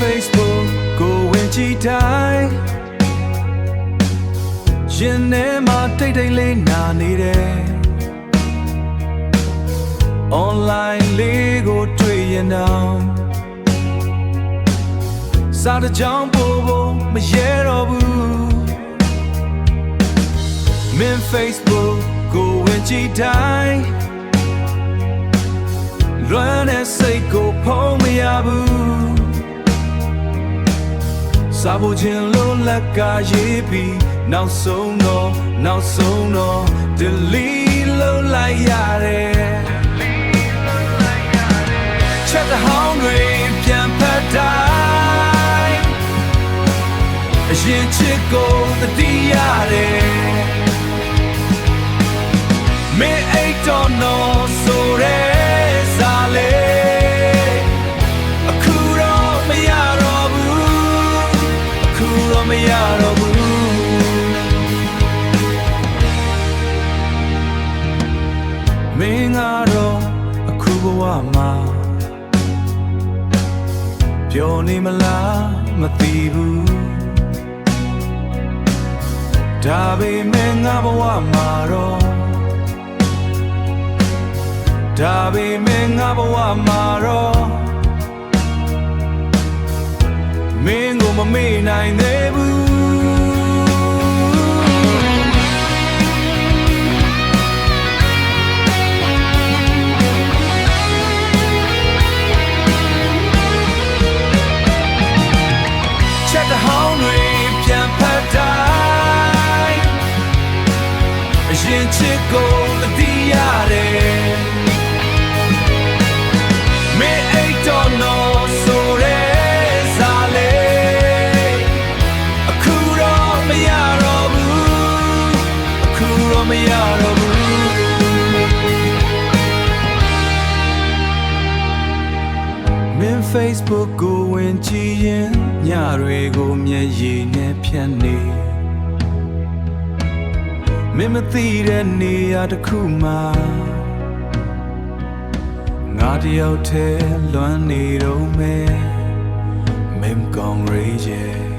Facebook ကိုဝင်ကြည့်တိုင်းရင်ထဲမှာတိတ်တိတ်လေးနာနေတယ် Online လေးကိုတွေ့ရင်တော့စားတဲ့ကြောင်ပို့ဖို့မရဲတော့ဘူးမင်း Facebook ကိုဝင်ကြည့်တိုင်းလွမ်းတဲ့စိတ်ကိုဖုံးမရဘူးစားဖို့ခြင်းလို့လက်ကရေးပြီးနောက်ဆုံးတော့ delete လုပ်လိုက်ရတယ်ချက်တဲ့ဟောင်းတွေပြန်ဖတ်တိုင်းအရင်ချစ်ကိုသတိရတယ်မင်းအိတ်တော်နော်ဆိုရဲစားလေအခုတော့မရတော့ဘူးအခုတော့မရတော့ဘူးမင်းကတော့အခုဘဝမှာပျော်နေမလားမသိဘူးဒါပေမဲ့ငါဘဝမှာတော့ဒါပေမဲ့ငါဘဝမှာတော့မင်းကိုမမေ့နိုင်သေးဘူးချက်တဲ့ဟောင်းတွေပြန်ဖတ်တိုင်းအရင်ချစ်ကိုသတိရတယ်မင်းအိတ်တော်နော်ဆိုရဲစားလေအခုတော့မရတော့ဘူးအခုတော့မရတော့ဘူးမင်း Facebook ကိုဝင်ကြည့်ရင်ညတွေကိုမျက်ရည်နဲ့ဖြတ်နေမင်းမသိတဲ့နေရာတစ်ခုမှာငါတယောက်တည်းလွမ်းနေတော့မယ်မင်းကောင်းရေး